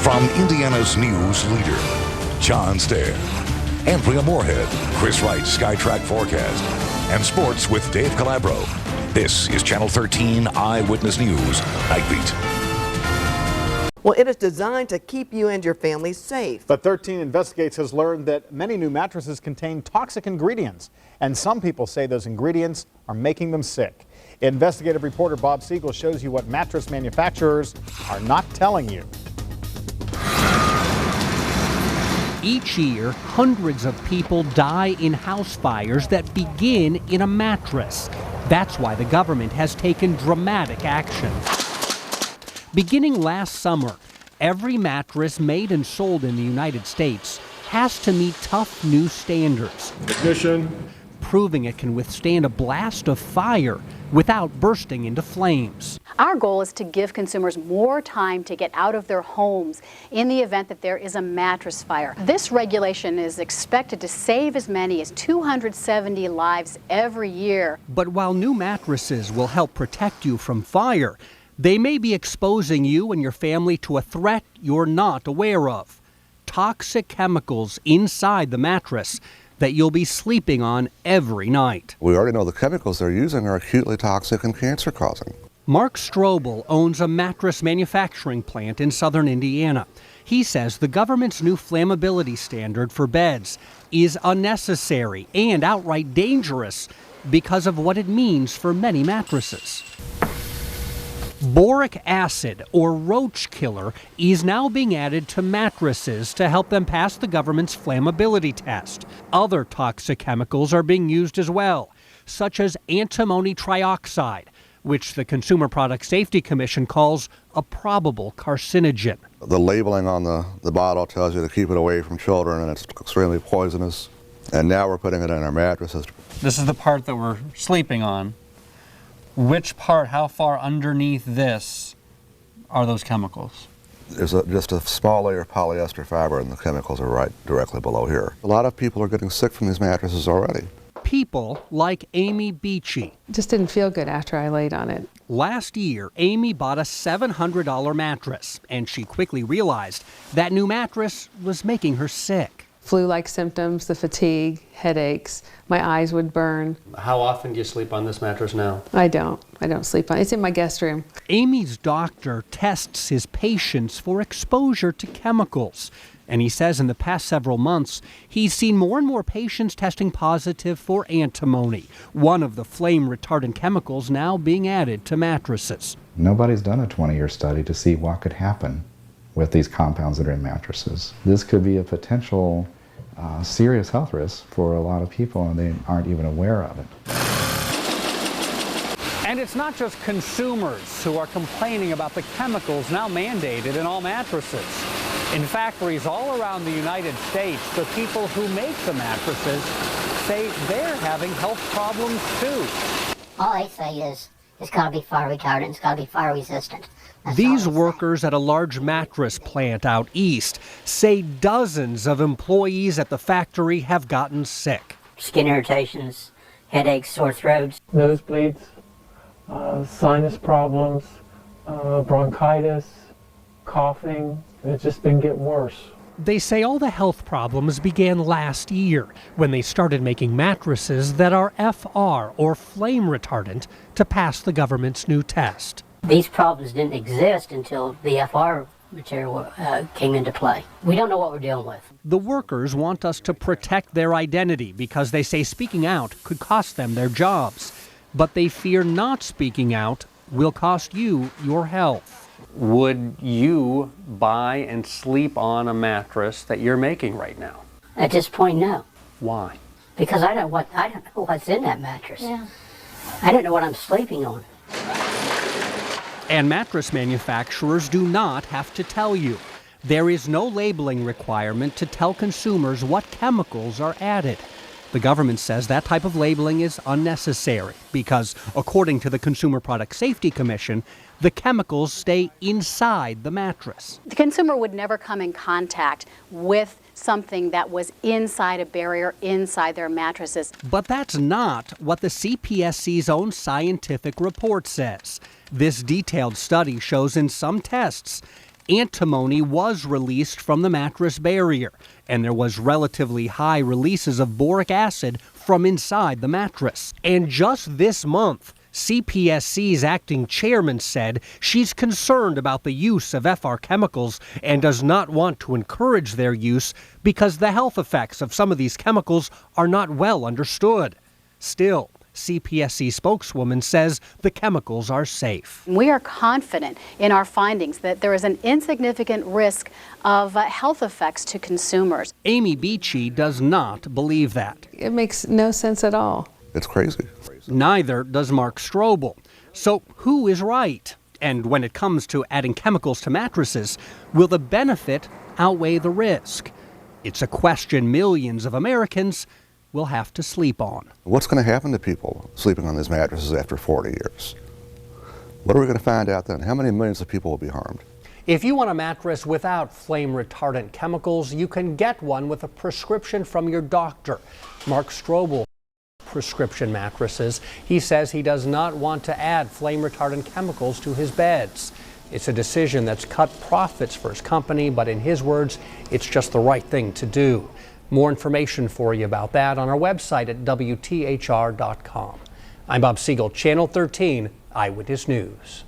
From Indiana's news leader, John Stair, Andrea Moorhead, Chris Wright, SkyTrack Forecast, and sports with Dave Calabro. This is Channel 13 Eyewitness News Night Beat. Well, it is designed to keep you and your family safe. But 13 Investigates has learned that many new mattresses contain toxic ingredients, and some people say those ingredients are making them sick. Investigative reporter Bob Siegel shows you what mattress manufacturers are not telling you. Each year, hundreds of people die in house fires that begin in a mattress. That's why the government has taken dramatic action. Beginning last summer, every mattress made and sold in the United States has to meet tough new standards. Ignition. Proving it can withstand a blast of fire without bursting into flames. Our goal is to give consumers more time to get out of their homes in the event that there is a mattress fire. This regulation is expected to save as many as 270 lives every year. But while new mattresses will help protect you from fire, they may be exposing you and your family to a threat you're not aware of. Toxic chemicals inside the mattress that you'll be sleeping on every night. We already know the chemicals they're using are acutely toxic and cancer-causing. Mark Strobel owns a mattress manufacturing plant in southern Indiana. He says the government's new flammability standard for beds is unnecessary and outright dangerous because of what it means for many mattresses. Boric acid, or roach killer, is now being added to mattresses to help them pass the government's flammability test. Other toxic chemicals are being used as well, such as antimony trioxide, which the Consumer Product Safety Commission calls a probable carcinogen. The labeling on the bottle tells you to keep it away from children, and it's extremely poisonous. And now we're putting it in our mattresses. This is the part that we're sleeping on. Which part, how far underneath this are those chemicals? There's just a small layer of polyester fiber, and the chemicals are right directly below here. A lot of people are getting sick from these mattresses already. People like Amy Beachy. Just didn't feel good after I laid on it. Last year, Amy bought a $700 mattress, and she quickly realized that new mattress was making her sick. Flu-like symptoms, the fatigue, headaches, my eyes would burn. How often do you sleep on this mattress now? I don't sleep on it. It's in my guest room. Amy's doctor tests his patients for exposure to chemicals. And he says in the past several months, he's seen more and more patients testing positive for antimony, one of the flame retardant chemicals now being added to mattresses. Nobody's done a 20-year study to see what could happen with these compounds that are in mattresses. This could be a potential serious health risk for a lot of people, and they aren't even aware of it. And it's not just consumers who are complaining about the chemicals now mandated in all mattresses. In factories all around the United States, the people who make the mattresses say they're having health problems too. All I say is it's got to be fire retardant, it's got to be fire resistant. These workers at a large mattress plant out east say dozens of employees at the factory have gotten sick. Skin irritations, headaches, sore throats. Nosebleeds, sinus problems, bronchitis, coughing. It's just been getting worse. They say all the health problems began last year when they started making mattresses that are FR, or flame retardant, to pass the government's new test. These problems didn't exist until the FR material came into play. We don't know what we're dealing with. The workers want us to protect their identity because they say speaking out could cost them their jobs. But they fear not speaking out will cost you your health. Would you buy and sleep on a mattress that you're making right now? At this point, no. Why? Because I don't know what's in that mattress. Yeah. I don't know what I'm sleeping on. And mattress manufacturers do not have to tell you. There is no labeling requirement to tell consumers what chemicals are added. The government says that type of labeling is unnecessary because, according to the Consumer Product Safety Commission, the chemicals stay inside the mattress. The consumer would never come in contact with something that was inside a barrier inside their mattresses. But that's not what the CPSC's own scientific report says. This detailed study shows in some tests, Antimony was released from the mattress barrier, and there was relatively high releases of boric acid from inside the mattress. And just this month, CPSC's acting chairman said she's concerned about the use of FR chemicals and does not want to encourage their use because the health effects of some of these chemicals are not well understood. Still, CPSC spokeswoman says the chemicals are safe. We are confident in our findings that there is an insignificant risk of health effects to consumers. Amy Beachy does not believe that. It makes no sense at all. It's crazy. Neither does Mark Strobel. So who is right? And when it comes to adding chemicals to mattresses, will the benefit outweigh the risk? It's a question millions of Americans will have to sleep on. What's going to happen to people sleeping on these mattresses after 40 years? What are we going to find out then? How many millions of people will be harmed? If you want a mattress without flame retardant chemicals, you can get one with a prescription from your doctor. Mark Strobel prescription mattresses. He says he does not want to add flame retardant chemicals to his beds. It's a decision that's cut profits for his company, but in his words, it's just the right thing to do. More information for you about that on our website at WTHR.com. I'm Bob Siegel, Channel 13 Eyewitness News.